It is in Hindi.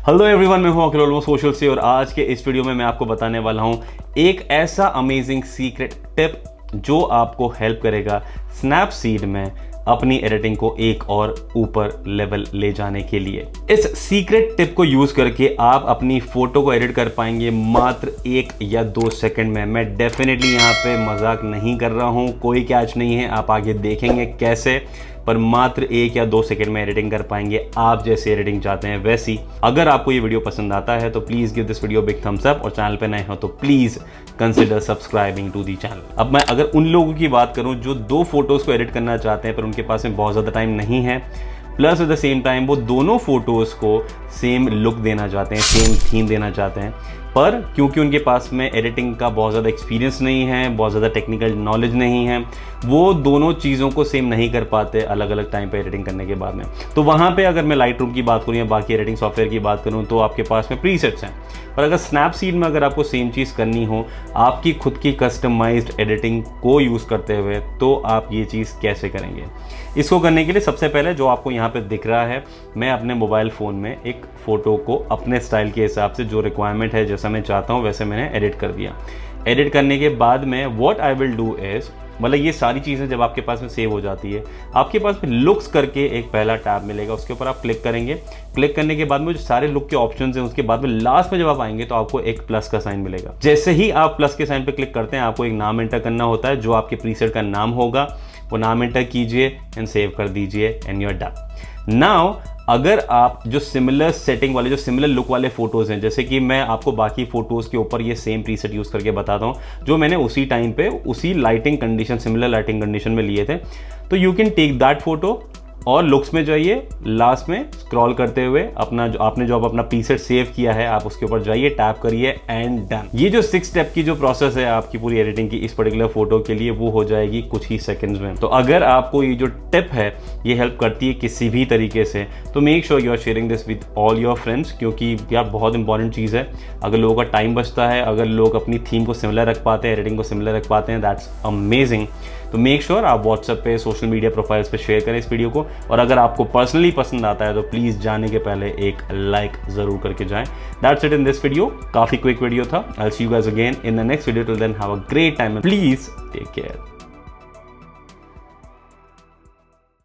हेलो एवरीवन, मैं हूं अखिल ऑलमोस्ट सोशल से और आज के इस वीडियो में मैं आपको बताने वाला हूं एक ऐसा अमेजिंग सीक्रेट टिप जो आपको हेल्प करेगा स्नैपसीड में अपनी एडिटिंग को एक और ऊपर लेवल ले जाने के लिए। इस सीक्रेट टिप को यूज करके आप अपनी फोटो को एडिट कर पाएंगे मात्र 1 या 2 सेकंड में। मैं डेफिनेटली यहाँ पे मजाक नहीं कर रहा हूँ, कोई कैच नहीं है, आप आगे देखेंगे कैसे, पर मात्र 1 या 2 सेकंड में एडिटिंग कर पाएंगे आप जैसे एडिटिंग चाहते हैं वैसी। अगर आपको ये वीडियो पसंद आता है तो please give this video big thumbs up और चैनल पे नए हो तो please consider subscribing to the channel. अब मैं अगर उन लोगों की बात करूं जो 2 फोटोज को एडिट करना चाहते हैं पर उनके पास में बहुत ज़्यादा टाइम नहीं है, plus at the same time वो दोनों फोटोज को सेम लुक देना चाहते हैं, सेम थीम देना चाहते हैं, पर क्योंकि उनके पास में एडिटिंग का बहुत ज़्यादा एक्सपीरियंस नहीं है, बहुत ज़्यादा टेक्निकल नॉलेज नहीं है, वो दोनों चीज़ों को सेम नहीं कर पाते अलग अलग टाइम पे एडिटिंग करने के बाद में। तो वहाँ पे अगर मैं लाइट रूम की बात करूँ या बाकी एडिटिंग सॉफ्टवेयर की बात करूँ तो आपके पास में प्रीसेट्स हैं, पर अगर स्नैपसीड में अगर आपको सेम चीज़ करनी हो आपकी खुद की कस्टमाइज्ड एडिटिंग को यूज़ करते हुए, तो आप ये चीज़ कैसे करेंगे? इसको करने के लिए सबसे पहले जो आपको यहाँ पे दिख रहा है, मैं अपने मोबाइल फ़ोन में एक फ़ोटो को अपने स्टाइल के हिसाब से जो रिक्वायरमेंट है, जैसा मैं चाहता हूँ वैसे मैंने एडिट कर दिया। एडिट करने के बाद में what I will do is, मतलब ये सारी चीज़ें जब आपके पास में सेव हो जाती है, आपके पास में लुक्स करके एक पहला टैब मिलेगा, उसके ऊपर आप क्लिक करेंगे। क्लिक करने के बाद में जो सारे लुक के ऑप्शंस हैं उसके बाद में लास्ट में जब आप आएंगे तो आपको एक प्लस का साइन मिलेगा। जैसे ही आप प्लस के साइन पे क्लिक करते हैं आपको एक नाम एंटर करना होता है जो आपके प्रीसेट का नाम होगा, वो नाम एंटर कीजिए एंड सेव कर दीजिए and you are done. Now अगर आप जो सिमिलर सेटिंग वाले, जो सिमिलर लुक वाले फोटोज़ हैं, जैसे कि मैं आपको बाकी फोटोज़ के ऊपर ये सेम प्रीसेट यूज़ करके बताता हूँ जो मैंने उसी टाइम पे उसी lighting condition, similar lighting condition में लिए थे, तो you can take that photo और लुक्स में जाइए, लास्ट में स्क्रॉल करते हुए अपना जो आपने अपना प्रीसेट सेव किया है आप उसके ऊपर जाइए, टैप करिए एंड डन। ये जो 6 स्टेप की जो प्रोसेस है आपकी पूरी एडिटिंग की इस पर्टिकुलर फोटो के लिए, वो हो जाएगी कुछ ही सेकंड्स में। तो अगर आपको ये जो टिप है ये हेल्प करती है किसी भी तरीके से, तो make sure you are sharing this with all your friends, क्योंकि यार बहुत इंपॉर्टेंट चीज़ है। अगर लोगों का टाइम बचता है, अगर लोग अपनी थीम को सिमिलर रख पाते हैं, एडिटिंग को सिमिलर रख पाते हैं, दैट्स अमेजिंग। तो मेक श्योर आप व्हाट्सएप पे, सोशल मीडिया प्रोफाइल्स पे शेयर करें इस वीडियो को, और अगर आपको पर्सनली पसंद आता है तो प्लीज़ जाने के पहले एक लाइक ज़रूर करके जाएं। That's it in this video, काफ़ी क्विक वीडियो था। I will see you guys again in the next video. Till then have a great time, please take care.